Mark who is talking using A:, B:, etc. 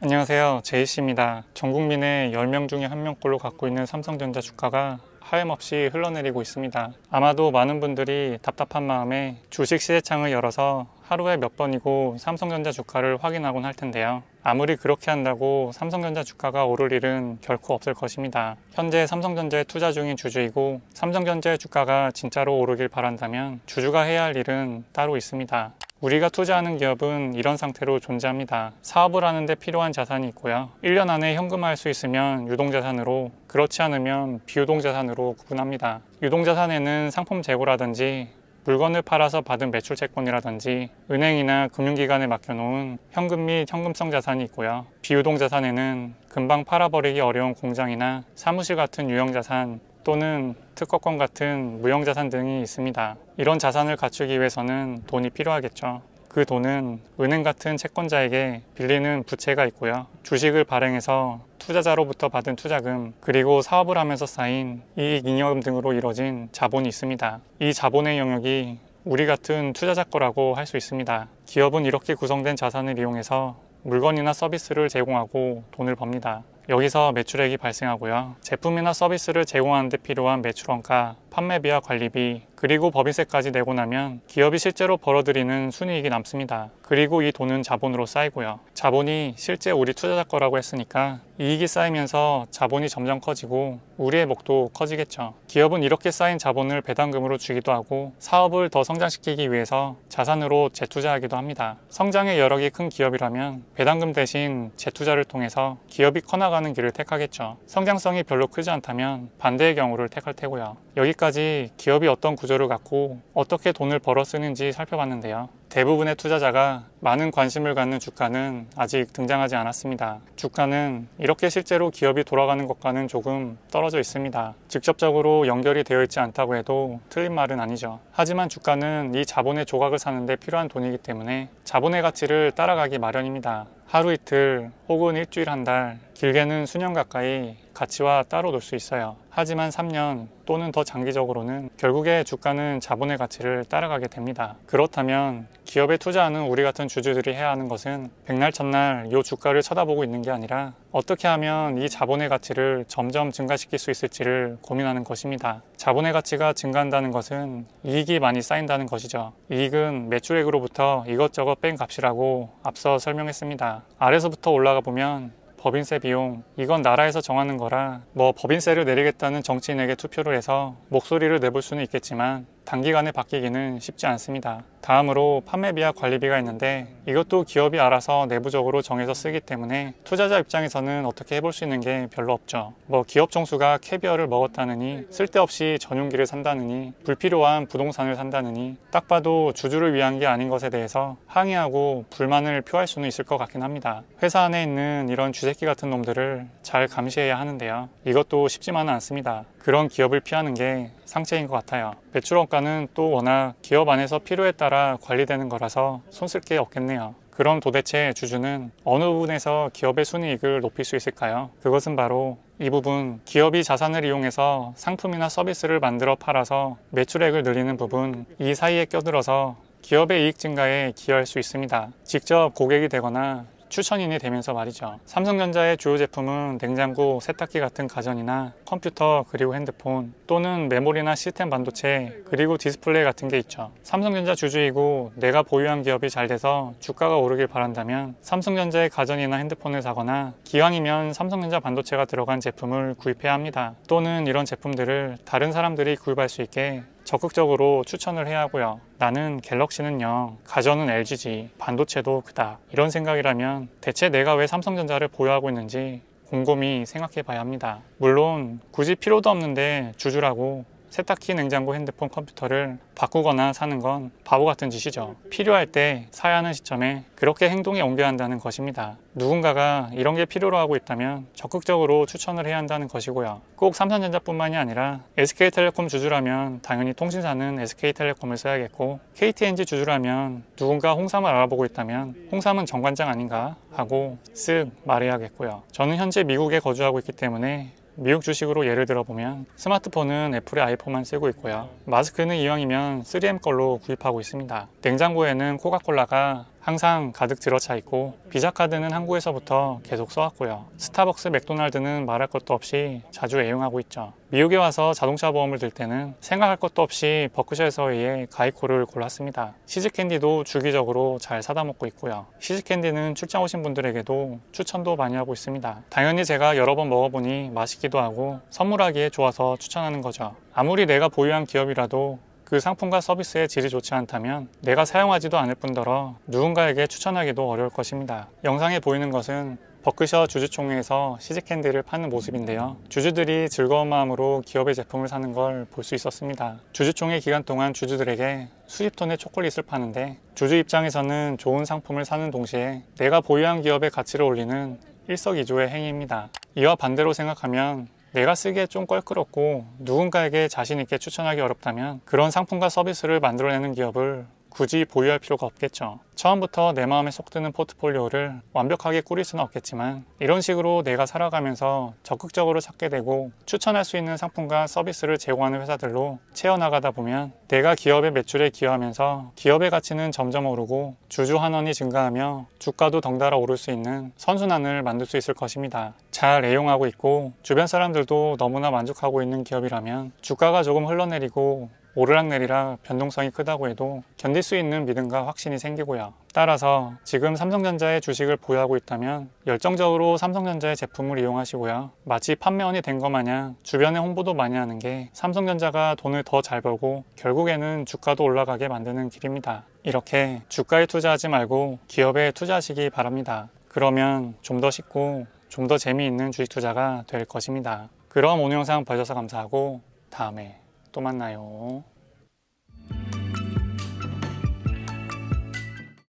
A: 안녕하세요, 제이씨입니다. 전 국민의 10명 중에 1명꼴로 갖고 있는 삼성전자 주가가 하염없이 흘러내리고 있습니다. 아마도 많은 분들이 답답한 마음에 주식 시세창을 열어서 하루에 몇 번이고 삼성전자 주가를 확인하곤 할 텐데요. 아무리 그렇게 한다고 삼성전자 주가가 오를 일은 결코 없을 것입니다. 현재 삼성전자에 투자 중인 주주이고 삼성전자의 주가가 진짜로 오르길 바란다면 주주가 해야 할 일은 따로 있습니다. 우리가 투자하는 기업은 이런 상태로 존재합니다. 사업을 하는데 필요한 자산이 있고요. 1년 안에 현금화할 수 있으면 유동자산으로, 그렇지 않으면 비유동자산으로 구분합니다. 유동자산에는 상품 재고라든지 물건을 팔아서 받은 매출 채권이라든지 은행이나 금융기관에 맡겨놓은 현금 및 현금성 자산이 있고요. 비유동자산에는 금방 팔아버리기 어려운 공장이나 사무실 같은 유형자산 또는 특허권 같은 무형자산 등이 있습니다. 이런 자산을 갖추기 위해서는 돈이 필요하겠죠. 그 돈은 은행 같은 채권자에게 빌리는 부채가 있고요. 주식을 발행해서 투자자로부터 받은 투자금, 그리고 사업을 하면서 쌓인 이익 잉여금 등으로 이뤄진 자본이 있습니다. 이 자본의 영역이 우리 같은 투자자 거라고 할 수 있습니다. 기업은 이렇게 구성된 자산을 이용해서 물건이나 서비스를 제공하고 돈을 법니다. 여기서 매출액이 발생하고요. 제품이나 서비스를 제공하는 데 필요한 매출원가, 판매비와 관리비, 그리고 법인세까지 내고 나면 기업이 실제로 벌어들이는 순이익이 남습니다. 그리고 이 돈은 자본으로 쌓이고요. 자본이 실제 우리 투자자 거라고 했으니까 이익이 쌓이면서 자본이 점점 커지고 우리의 몫도 커지겠죠. 기업은 이렇게 쌓인 자본을 배당금으로 주기도 하고 사업을 더 성장시키기 위해서 자산으로 재투자하기도 합니다. 성장의 여력이 큰 기업이라면 배당금 대신 재투자를 통해서 기업이 커나가는 길을 택하겠죠. 성장성이 별로 크지 않다면 반대의 경우를 택할 테고요. 여기까지 기업이 어떤 구조를 갖고 어떻게 돈을 벌어 쓰는지 살펴봤는데요. 대부분의 투자자가 많은 관심을 갖는 주가는 아직 등장하지 않았습니다. 주가는 이렇게 실제로 기업이 돌아가는 것과는 조금 떨어져 있습니다. 직접적으로 연결이 되어 있지 않다고 해도 틀린 말은 아니죠. 하지만 주가는 이 자본의 조각을 사는 데 필요한 돈이기 때문에 자본의 가치를 따라가기 마련입니다. 하루 이틀 혹은 일주일 한 달, 길게는 수년 가까이 가치와 따로 놀 수 있어요. 하지만 3년 또는 더 장기적으로는 결국에 주가는 자본의 가치를 따라가게 됩니다. 그렇다면 기업에 투자하는 우리 같은 주주들이 해야 하는 것은 백날 첫날 이 주가를 쳐다보고 있는 게 아니라 어떻게 하면 이 자본의 가치를 점점 증가시킬 수 있을지를 고민하는 것입니다. 자본의 가치가 증가한다는 것은 이익이 많이 쌓인다는 것이죠. 이익은 매출액으로부터 이것저것 뺀 값이라고 앞서 설명했습니다. 아래서부터 올라가 보면 법인세 비용, 이건 나라에서 정하는 거라 법인세를 내리겠다는 정치인에게 투표를 해서 목소리를 내볼 수는 있겠지만 단기간에 바뀌기는 쉽지 않습니다. 다음으로 판매비와 관리비가 있는데 이것도 기업이 알아서 내부적으로 정해서 쓰기 때문에 투자자 입장에서는 어떻게 해볼 수 있는 게 별로 없죠. 기업 총수가 캐비어를 먹었다느니, 쓸데없이 전용기를 산다느니, 불필요한 부동산을 산다느니 딱 봐도 주주를 위한 게 아닌 것에 대해서 항의하고 불만을 표할 수는 있을 것 같긴 합니다. 회사 안에 있는 이런 쥐새끼 같은 놈들을 잘 감시해야 하는데요. 이것도 쉽지만은 않습니다. 그런 기업을 피하는 게 상책인 것 같아요. 매출원가는 또 워낙 기업 안에서 필요에 따라 관리되는 거라서 손쓸 게 없겠네요. 그럼 도대체 주주는 어느 부분에서 기업의 순이익을 높일 수 있을까요? 그것은 바로 이 부분, 기업이 자산을 이용해서 상품이나 서비스를 만들어 팔아서 매출액을 늘리는 부분, 이 사이에 껴들어서 기업의 이익 증가에 기여할 수 있습니다. 직접 고객이 되거나 추천인이 되면서 말이죠. 삼성전자의 주요 제품은 냉장고, 세탁기 같은 가전이나 컴퓨터, 그리고 핸드폰 또는 메모리나 시스템 반도체, 그리고 디스플레이 같은 게 있죠. 삼성전자 주주이고 내가 보유한 기업이 잘 돼서 주가가 오르길 바란다면 삼성전자의 가전이나 핸드폰을 사거나 기왕이면 삼성전자 반도체가 들어간 제품을 구입해야 합니다. 또는 이런 제품들을 다른 사람들이 구입할 수 있게 적극적으로 추천을 해야 하고요. 나는 갤럭시는 0, 가전은 LG지, 반도체도 그다. 이런 생각이라면 대체 내가 왜 삼성전자를 보유하고 있는지 곰곰이 생각해 봐야 합니다. 물론 굳이 필요도 없는데 주주라고 세탁기, 냉장고, 핸드폰, 컴퓨터를 바꾸거나 사는 건 바보 같은 짓이죠. 필요할 때 사야 하는 시점에 그렇게 행동에 옮겨야 한다는 것입니다. 누군가가 이런 게 필요로 하고 있다면 적극적으로 추천을 해야 한다는 것이고요. 꼭 삼성전자뿐만이 아니라 SK텔레콤 주주라면 당연히 통신사는 SK텔레콤을 써야겠고, KTNG 주주라면 누군가 홍삼을 알아보고 있다면 홍삼은 정관장 아닌가 하고 쓱 말해야겠고요. 저는 현재 미국에 거주하고 있기 때문에 미국 주식으로 예를 들어보면 스마트폰은 애플의 아이폰만 쓰고 있고요. 마스크는 이왕이면 3M 걸로 구입하고 있습니다. 냉장고에는 코카콜라가 항상 가득 들어차 있고 비자카드는 한국에서부터 계속 써왔고요. 스타벅스, 맥도날드는 말할 것도 없이 자주 애용하고 있죠. 미국에 와서 자동차 보험을 들 때는 생각할 것도 없이 버크셔에서의 가이코를 골랐습니다. 시즈캔디도 주기적으로 잘 사다 먹고 있고요. 시즈캔디는 출장 오신 분들에게도 추천도 많이 하고 있습니다. 당연히 제가 여러 번 먹어보니 맛있기도 하고 선물하기에 좋아서 추천하는 거죠. 아무리 내가 보유한 기업이라도 그 상품과 서비스의 질이 좋지 않다면 내가 사용하지도 않을 뿐더러 누군가에게 추천하기도 어려울 것입니다. 영상에 보이는 것은 버크셔 주주총회에서 시즈캔디를 파는 모습인데요. 주주들이 즐거운 마음으로 기업의 제품을 사는 걸 볼 수 있었습니다. 주주총회 기간 동안 주주들에게 수십 톤의 초콜릿을 파는데 주주 입장에서는 좋은 상품을 사는 동시에 내가 보유한 기업의 가치를 올리는 일석이조의 행위입니다. 이와 반대로 생각하면 내가 쓰기에 좀 껄끄럽고 누군가에게 자신 있게 추천하기 어렵다면 그런 상품과 서비스를 만들어내는 기업을 굳이 보유할 필요가 없겠죠. 처음부터 내 마음에 쏙 드는 포트폴리오를 완벽하게 꾸릴 수는 없겠지만 이런 식으로 내가 살아가면서 적극적으로 찾게 되고 추천할 수 있는 상품과 서비스를 제공하는 회사들로 채워나가다 보면 내가 기업의 매출에 기여하면서 기업의 가치는 점점 오르고 주주 환원이 증가하며 주가도 덩달아 오를 수 있는 선순환을 만들 수 있을 것입니다. 잘 애용하고 있고 주변 사람들도 너무나 만족하고 있는 기업이라면 주가가 조금 흘러내리고 오르락내리락 변동성이 크다고 해도 견딜 수 있는 믿음과 확신이 생기고요. 따라서 지금 삼성전자의 주식을 보유하고 있다면 열정적으로 삼성전자의 제품을 이용하시고요. 마치 판매원이 된 것 마냥 주변에 홍보도 많이 하는 게 삼성전자가 돈을 더 잘 벌고 결국에는 주가도 올라가게 만드는 길입니다. 이렇게 주가에 투자하지 말고 기업에 투자하시기 바랍니다. 그러면 좀 더 쉽고 좀 더 재미있는 주식 투자가 될 것입니다. 그럼 오늘 영상 봐주셔서 감사하고 다음에 또 만나요.